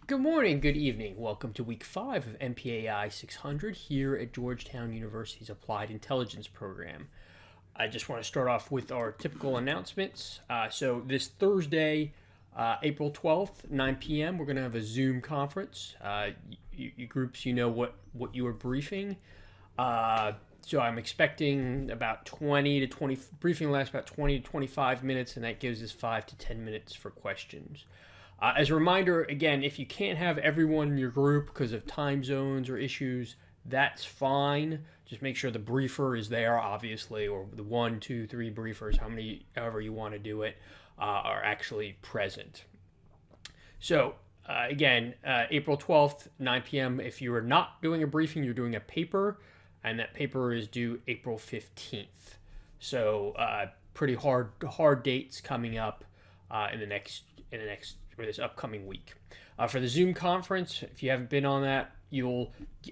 Good morning, good evening. Welcome to week 5 of MPAI 600 here at Georgetown University's Applied Intelligence Program. I just want to start off with our typical announcements. So this Thursday, April 12th, 9 p.m., we're going to have a Zoom conference. You groups, you know what you are briefing. So I'm expecting about 20 to 20, briefing lasts about 20 to 25 minutes, and that gives us 5 to 10 minutes for questions. As a reminder, again, if you can't have everyone in your group because of time zones or issues, that's fine. Just make sure the briefer is there, obviously, or the 1, 2, 3 briefers, however you want to do it, are actually present. So, again, April 12th, 9 p.m. If you are not doing a briefing, you're doing a paper, and that paper is due April 15th. So, pretty hard dates coming up in the next for this upcoming week. For the Zoom conference, if you haven't been on that,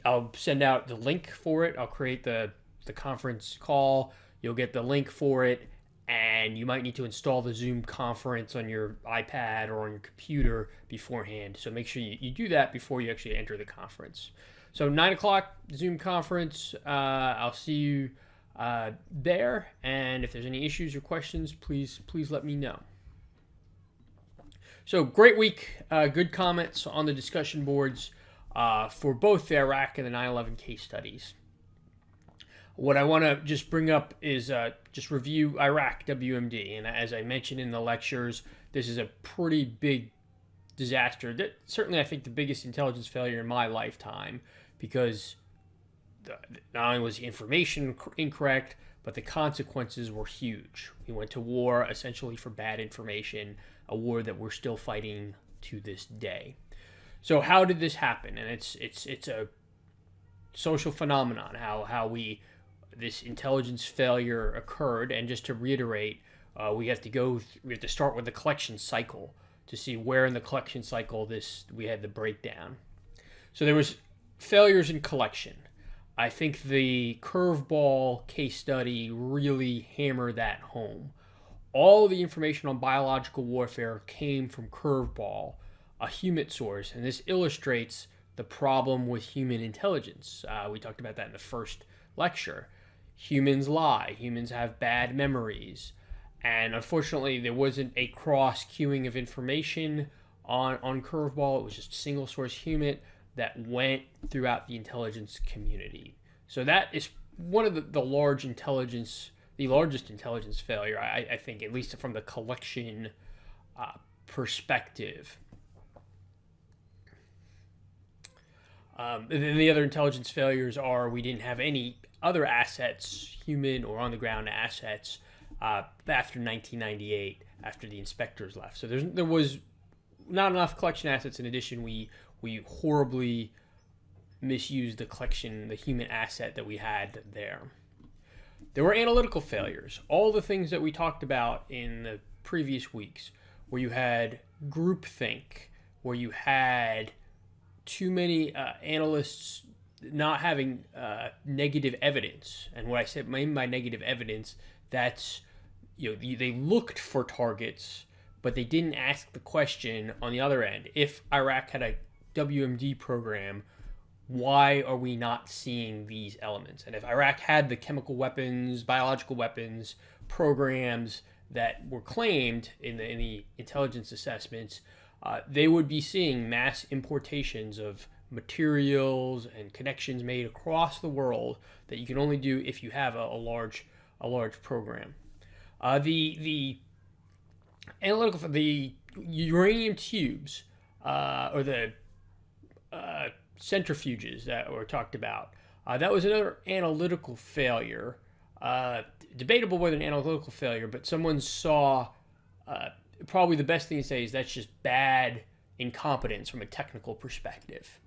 I'll send out the link for it. I'll create the conference call. You'll get the link for it, and you might need to install the Zoom conference on your iPad or on your computer beforehand. So make sure you do that before you actually enter the conference. So 9 o'clock Zoom conference. I'll see you there, and if there's any issues or questions, please let me know. So great week, good comments on the discussion boards for both the Iraq and the 9/11 case studies. What I want to just bring up is just review Iraq WMD. And as I mentioned in the lectures, this is a pretty big disaster. Certainly, I think the biggest intelligence failure in my lifetime, because not only was the information incorrect, but the consequences were huge. We went to war essentially for bad information, a war that we're still fighting to this day. So how did this happen? And it's a social phenomenon, how this intelligence failure occurred. And just to reiterate, we have to start with the collection cycle to see where in the collection cycle we had the breakdown. So there was failures in collection. I think the curveball case study really hammered that home. All the information on biological warfare came from Curveball, a human source, and this illustrates the problem with human intelligence. We talked about that in the first lecture. Humans lie. Humans have bad memories. And unfortunately, there wasn't a cross-queuing of information on Curveball. It was just single source human that went throughout the intelligence community. So that is one of the largest intelligence failure, I think, at least from the collection perspective. And then the other intelligence failures are we didn't have any other assets, human or on-the-ground assets, after 1998, after the inspectors left. So there was not enough collection assets. In addition, we horribly misused the human asset that we had there. There were analytical failures. All the things that we talked about in the previous weeks, where you had groupthink, where you had too many analysts not having negative evidence. And what I mean by negative evidence, that's, they looked for targets, but they didn't ask the question on the other end. If Iraq had a WMD program, why are we not seeing these elements? And if Iraq had the chemical weapons, biological weapons programs that were claimed in the intelligence assessments, they would be seeing mass importations of materials and connections made across the world that you can only do if you have a large program. The uranium tubes or the centrifuges that were talked about. That was another analytical failure. Debatable whether an analytical failure, but someone saw, probably the best thing to say is that's just bad incompetence from a technical perspective.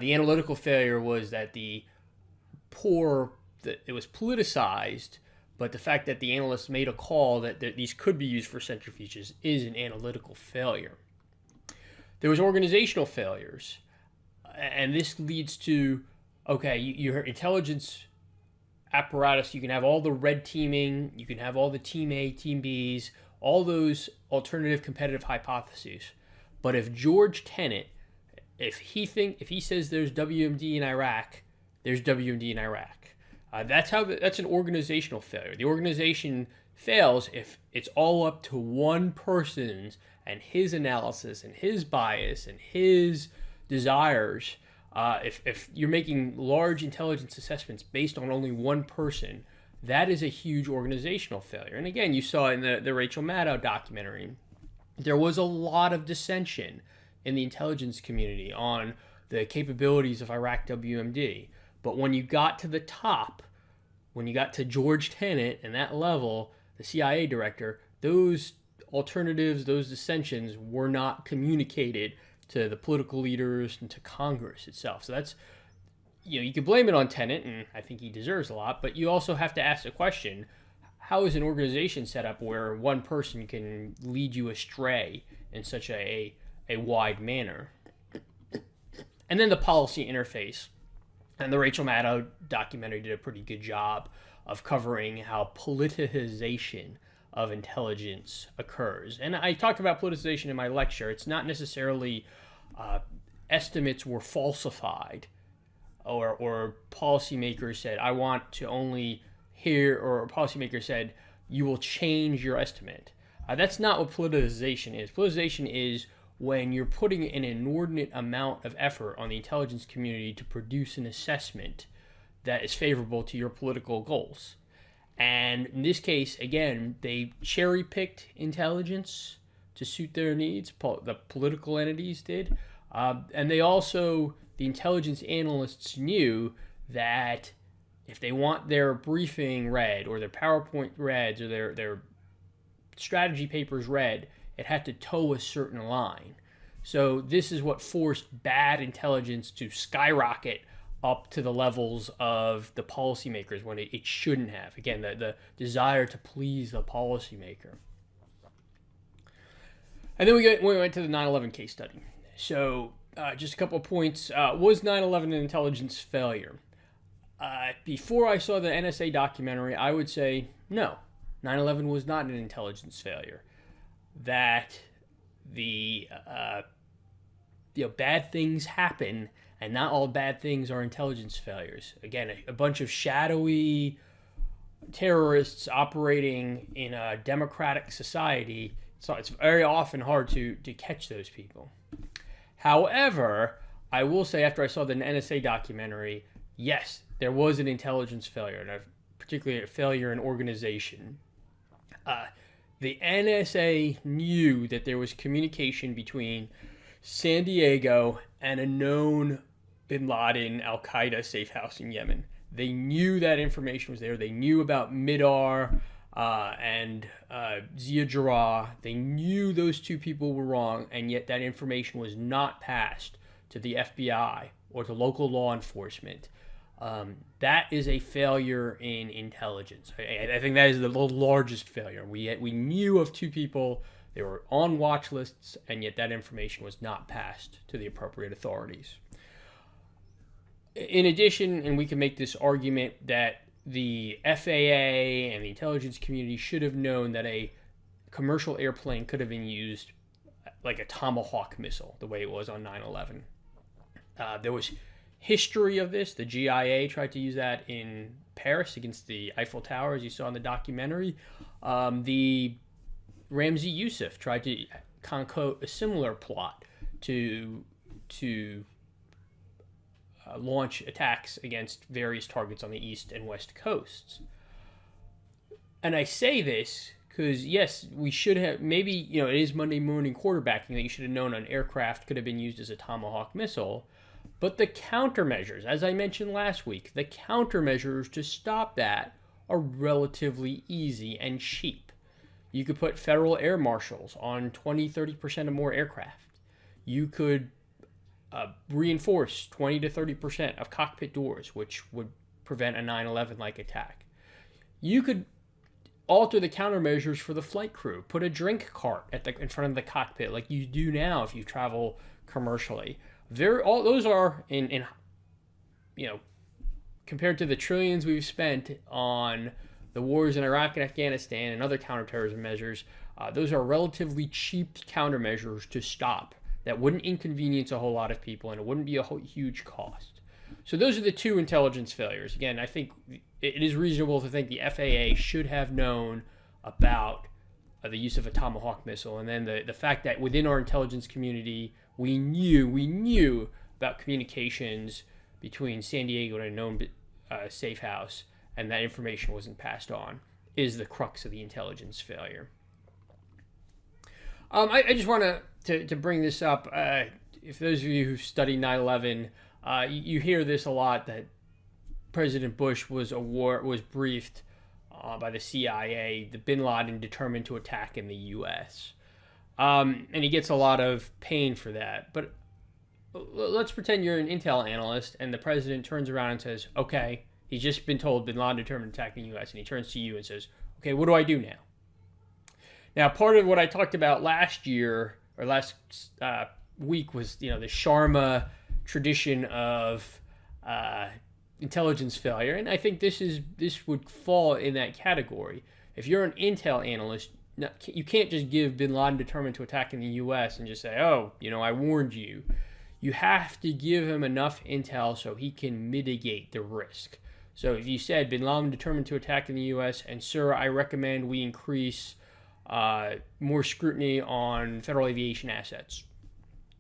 The analytical failure was that it was politicized, but the fact that the analysts made a call that these could be used for centrifuges is an analytical failure. There was organizational failures. And this leads to, your intelligence apparatus, you can have all the red teaming, you can have all the team A, team Bs, all those alternative competitive hypotheses. But if George Tenet if he says there's WMD in Iraq, there's WMD in Iraq. That's an organizational failure. The organization fails if it's all up to one person's and his analysis and his bias and his desires. If you're making large intelligence assessments based on only one person, that is a huge organizational failure. And again, you saw in the Rachel Maddow documentary, there was a lot of dissension in the intelligence community on the capabilities of Iraq WMD. But when you got to the top, when you got to George Tenet and that level, the CIA director, those alternatives, those dissensions were not communicated to the political leaders and to Congress itself. So that's, you can blame it on Tenet, and I think he deserves a lot, but you also have to ask the question, how is an organization set up where one person can lead you astray in such a wide manner? And then the policy interface. And the Rachel Maddow documentary did a pretty good job of covering how politicization of intelligence occurs. And I talked about politicization in my lecture. It's not necessarily estimates were falsified or policymakers said, I want to only hear, or a policymaker said, you will change your estimate. That's not what politicization is. Politicization is when you're putting an inordinate amount of effort on the intelligence community to produce an assessment that is favorable to your political goals. And in this case, again, they cherry-picked intelligence to suit their needs, the political entities did. And they also, the intelligence analysts knew that if they want their briefing read, or their PowerPoint reads, or their strategy papers read, it had to toe a certain line. So this is what forced bad intelligence to skyrocket up to the levels of the policymakers when it shouldn't have. Again, the desire to please the policymaker. And then we went to the 9/11 case study. So just a couple of points. Was 9/11 an intelligence failure? Before I saw the NSA documentary, I would say no. 9/11 was not an intelligence failure. That the bad things happen, and not all bad things are intelligence failures. Again, a bunch of shadowy terrorists operating in a democratic society, so it's very often hard to catch those people. However, I will say after I saw the NSA documentary, yes, there was an intelligence failure, and particularly a failure in organization. The NSA knew that there was communication between San Diego and a known bin Laden al-Qaeda safe house in Yemen. They knew that information was there. They knew about Midar and Zia Jarrah. They knew those two people were wrong, and yet that information was not passed to the FBI or to local law enforcement. That is a failure in intelligence. I think that is the largest failure. We knew of two people, they were on watch lists, and yet that information was not passed to the appropriate authorities. In addition, and we can make this argument that the FAA and the intelligence community should have known that a commercial airplane could have been used like a Tomahawk missile, the way it was on 9/11. There was history of this. The GIA tried to use that in Paris against the Eiffel Tower, as you saw in the documentary. The Ramzi Youssef tried to concoct a similar plot to launch attacks against various targets on the east and west coasts. And I say this because, yes, we should have, maybe, it is Monday morning quarterbacking that you should have known an aircraft could have been used as a Tomahawk missile. But the countermeasures, as I mentioned last week, the countermeasures to stop that are relatively easy and cheap. You could put federal air marshals on 20-30% of more aircraft. You could reinforce 20 to 30% of cockpit doors, which would prevent a 9/11-like attack. You could alter the countermeasures for the flight crew. Put a drink cart in front of the cockpit like you do now if you travel commercially. All those are in compared to the trillions we've spent on the wars in Iraq and Afghanistan and other counterterrorism measures, those are relatively cheap countermeasures to stop that wouldn't inconvenience a whole lot of people, and it wouldn't be a huge cost. So those are the two intelligence failures. Again, I think it is reasonable to think the FAA should have known about the use of a Tomahawk missile, and then the fact that within our intelligence community, we knew about communications between San Diego and a known safe house, and that information wasn't passed on, is the crux of the intelligence failure. I just want to bring this up. If those of you who studied 9/11, you hear this a lot, that President Bush was briefed by the CIA that Bin Laden determined to attack in the U.S. And he gets a lot of pain for that. But let's pretend you're an intel analyst and the president turns around and says, okay, he's just been told Bin Laden determined to attack in the U.S. And he turns to you and says, okay, what do I do now? Now, part of what I talked about last week was, the Sharma tradition of intelligence failure, and I think this would fall in that category. If you're an intel analyst, you can't just give Bin Laden determined to attack in the U.S. and just say, oh, I warned you. You have to give him enough intel so he can mitigate the risk. So if you said Bin Laden determined to attack in the U.S., and sir, I recommend we increase more scrutiny on federal aviation assets,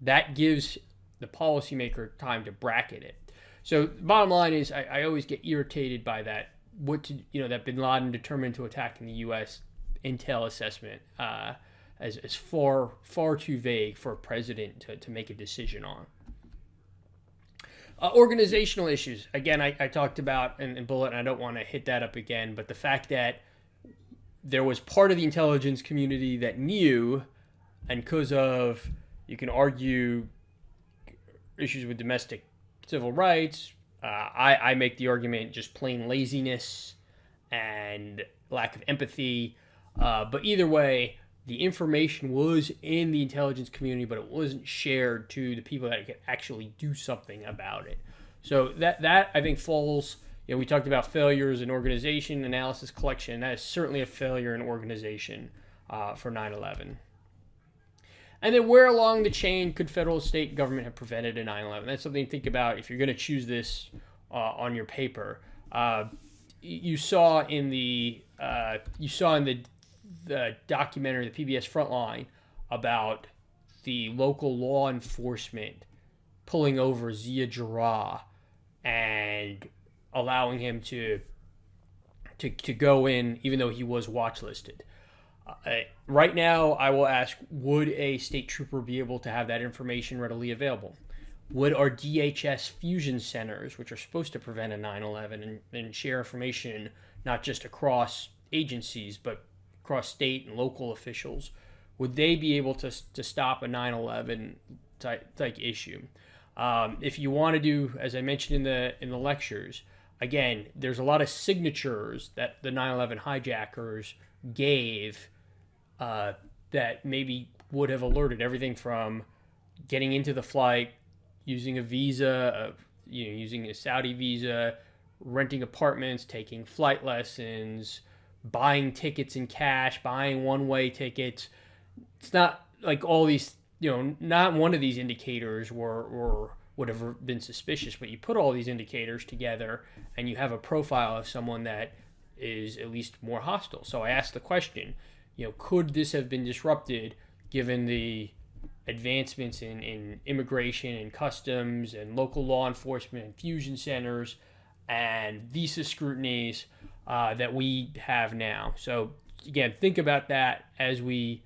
that gives the policymaker time to bracket it. So the bottom line is, I always get irritated by that. That Bin Laden determined to attack in the U.S. intel assessment as far too vague for a president to make a decision on. Organizational issues. Again, I talked about in Bullet, and I don't want to hit that up again, but the fact that there was part of the intelligence community that knew, and because of, you can argue, issues with domestic civil rights, I make the argument just plain laziness and lack of empathy. But either way, the information was in the intelligence community, but it wasn't shared to the people that could actually do something about it. So that I think falls, we talked about failures in organization, analysis, collection. That is certainly a failure in organization for 9/11. And then where along the chain could federal state government have prevented a 9/11? That's something to think about if you're going to choose this on your paper. You saw in the documentary, the PBS Frontline, about the local law enforcement pulling over Zia Jarrah and allowing him to go in, even though he was watch listed. Right now, I will ask, would a state trooper be able to have that information readily available? Would our DHS fusion centers, which are supposed to prevent a 9/11 and share information not just across agencies, but across state and local officials, would they be able to stop a 9/11 type issue? If you want to do, as I mentioned in the lectures, again, there's a lot of signatures that the 9/11 hijackers gave that maybe would have alerted, everything from getting into the flight, using a visa, using a Saudi visa, renting apartments, taking flight lessons, buying tickets in cash, buying one-way tickets. It's not like all these, not one of these indicators would have been suspicious, but you put all these indicators together and you have a profile of someone that is at least more hostile. So I asked the question, could this have been disrupted given the advancements in immigration and customs and local law enforcement and fusion centers and visa scrutinies that we have now? So again, think about that as we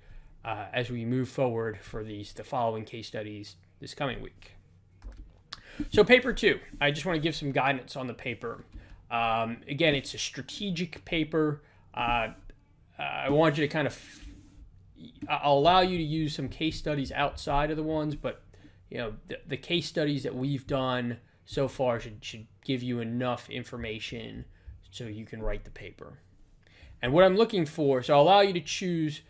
move forward for the following case studies this coming week. So paper 2, I just want to give some guidance on the paper. Again, it's a strategic paper. I want you to I'll allow you to use some case studies outside of the ones, but the case studies that we've done so far should give you enough information so you can write the paper. And what I'm looking for, so I'll allow you to choose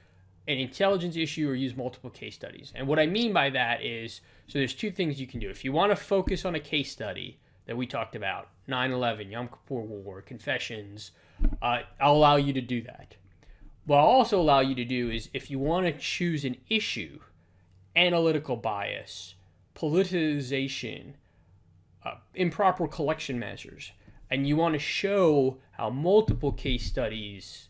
an intelligence issue or use multiple case studies. And what I mean by that is, so there's two things you can do. If you want to focus on a case study that we talked about, 9/11, Yom Kippur War, confessions, I'll allow you to do that. What I'll also allow you to do is, if you want to choose an issue analytical bias, politicization, improper collection measures, and you want to show how multiple case studies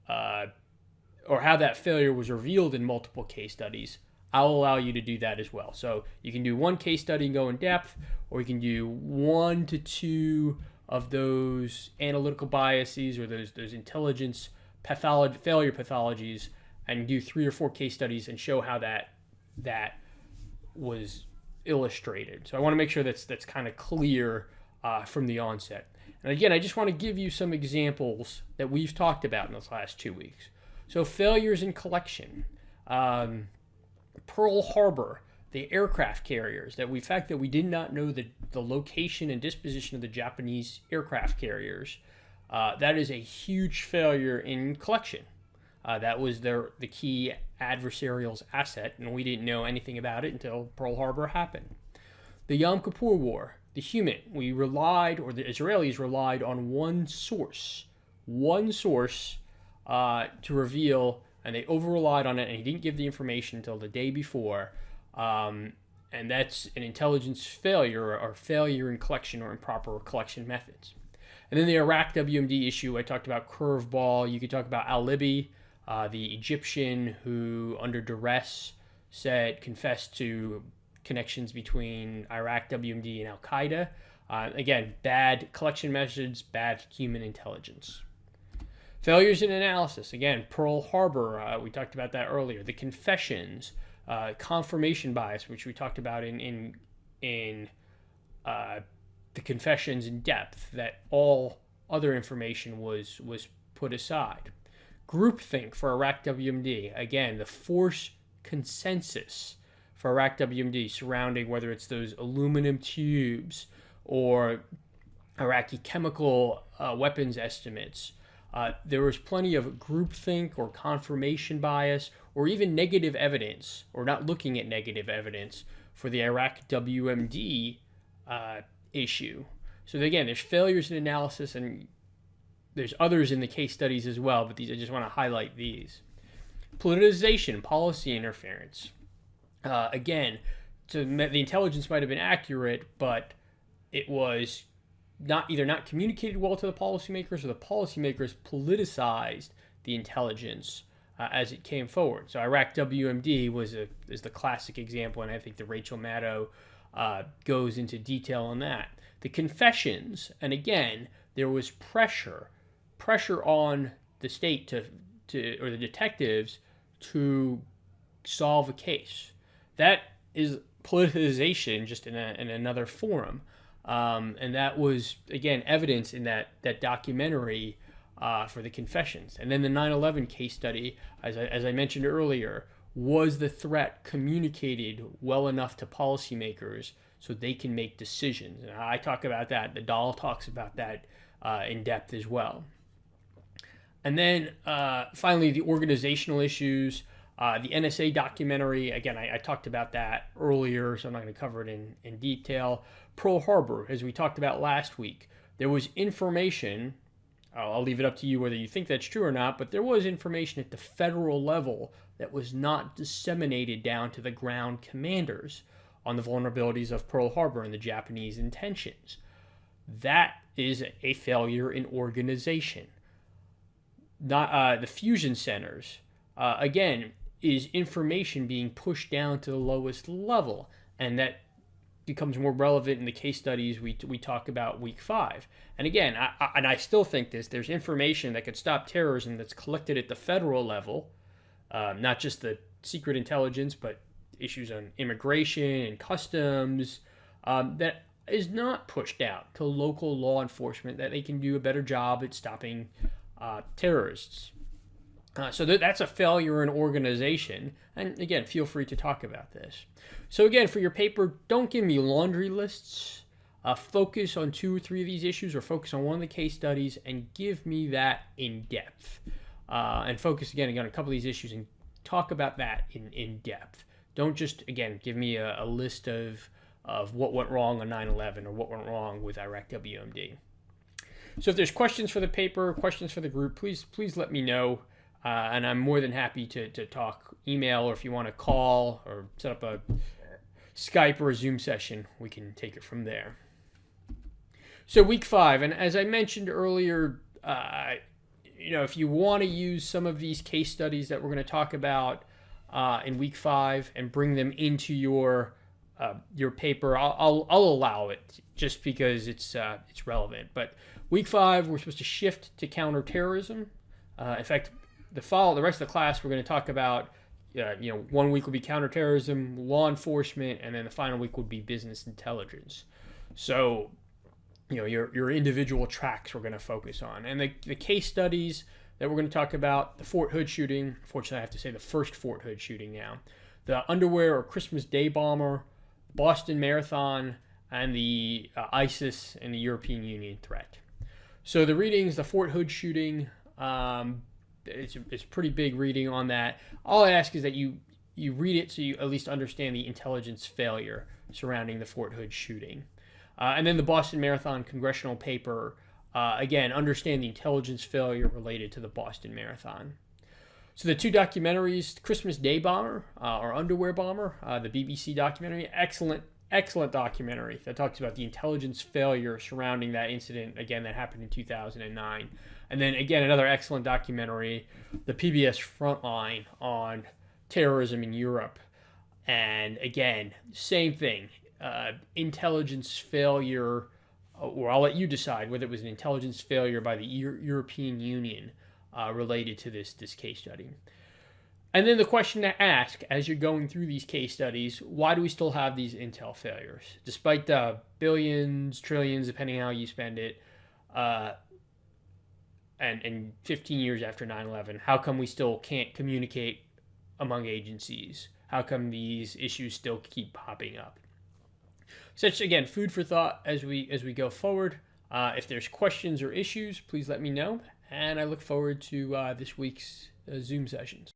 or how that failure was revealed in multiple case studies, I'll allow you to do that as well. So you can do one case study and go in depth, or you can do 1 to 2 of those analytical biases or those intelligence failure pathologies, and do 3 or 4 case studies and show how that was illustrated. So I want to make sure that's kind of clear from the onset. And again, I just want to give you some examples that we've talked about in the last 2 weeks. So failures in collection, Pearl Harbor, the aircraft carriers, that we did not know the location and disposition of the Japanese aircraft carriers. That is a huge failure in collection. That was the key adversarial's asset, and we didn't know anything about it until Pearl Harbor happened. The Yom Kippur War, the the Israelis relied on one source to reveal, and they over-relied on it, and he didn't give the information until the day before, and that's an intelligence failure or failure in collection or improper collection methods. And then the Iraq WMD issue, I talked about curveball. You could talk about al-Libi, the Egyptian who, under duress, confessed to connections between Iraq WMD and Al-Qaeda. Again, bad collection methods, bad human intelligence. Failures in analysis. Again, Pearl Harbor, we talked about that earlier. The confessions, confirmation bias, which we talked about in the confessions in depth, that all other information was put aside. Groupthink for Iraq WMD. Again, the force consensus for Iraq WMD surrounding whether it's those aluminum tubes or Iraqi chemical weapons estimates. There was plenty of groupthink or confirmation bias or even negative evidence, or not looking at negative evidence for the Iraq WMD issue. So again, there's failures in analysis, and there's others in the case studies as well, but I just want to highlight these. Politicization, policy interference. Again, the intelligence might have been accurate, but it was either not communicated well to the policymakers, or the policymakers politicized the intelligence as it came forward. So Iraq WMD is the classic example, and I think that Rachel Maddow goes into detail on that. The confessions, and again, there was pressure on the state or the detectives to solve a case. That is politicization, just in another forum. And that was, again, evidence in that documentary for the confessions. And then the 9/11 case study, as I mentioned earlier, was the threat communicated well enough to policymakers so they can make decisions? And I talk about that. The doll talks about that in depth as well. And then finally, the organizational issues. The NSA documentary, again, I talked about that earlier, so I'm not going to cover it in detail. Pearl Harbor, as we talked about last week, there was information, I'll leave it up to you whether you think that's true or not, but there was information at the federal level that was not disseminated down to the ground commanders on the vulnerabilities of Pearl Harbor and the Japanese intentions. That is a failure in organization. Not the fusion centers, again, is information being pushed down to the lowest level, and that becomes more relevant in the case studies we talk about week 5. And again, I still think there's information that could stop terrorism that's collected at the federal level, not just the secret intelligence, but issues on immigration and customs, that is not pushed out to local law enforcement, that they can do a better job at stopping terrorists. So that's a failure in organization. And again, feel free to talk about this. So again, for your paper, don't give me laundry lists. Focus on 2 or 3 of these issues, or focus on one of the case studies and give me that in depth. And focus again on a couple of these issues and talk about that in depth. Don't just, again, give me a list of what went wrong on 9/11 or what went wrong with Iraq WMD. So if there's questions for the paper, questions for the group, please let me know. and I'm more than happy to talk email, or if you want to call or set up a Skype or a Zoom session, we can take it from there. So week 5, and as I mentioned earlier, if you want to use some of these case studies that we're going to talk about in week 5 and bring them into your paper, I'll allow it just because it's relevant. But week 5, we're supposed to shift to counterterrorism. In fact, the rest of the class, we're going to talk about, 1 week will be counterterrorism, law enforcement, and then the final week would be business intelligence. So, your individual tracks we're going to focus on. And the case studies that we're going to talk about: the Fort Hood shooting, fortunately I have to say the first Fort Hood shooting now, the underwear or Christmas Day bomber, Boston Marathon, and the ISIS and the European Union threat. So the readings: the Fort Hood shooting, it's a pretty big reading on that. All I ask is that you read it so you at least understand the intelligence failure surrounding the Fort Hood shooting. And then the Boston Marathon congressional paper, again, understand the intelligence failure related to the Boston Marathon. So the 2 documentaries: Christmas Day Bomber or Underwear Bomber, the BBC documentary, excellent documentary that talks about the intelligence failure surrounding that incident, again, that happened in 2009. And then, again, another excellent documentary, the PBS Frontline, on terrorism in Europe. And again, same thing, intelligence failure, or I'll let you decide whether it was an intelligence failure by the European Union related to this case study. And then the question to ask as you're going through these case studies: why do we still have these intel failures? Despite the billions, trillions, depending on how you spend it, and 15 years after 9/11, how come we still can't communicate among agencies? How come these issues still keep popping up? Such, again, food for thought as we go forward. If there's questions or issues, please let me know, and I look forward to this week's Zoom sessions.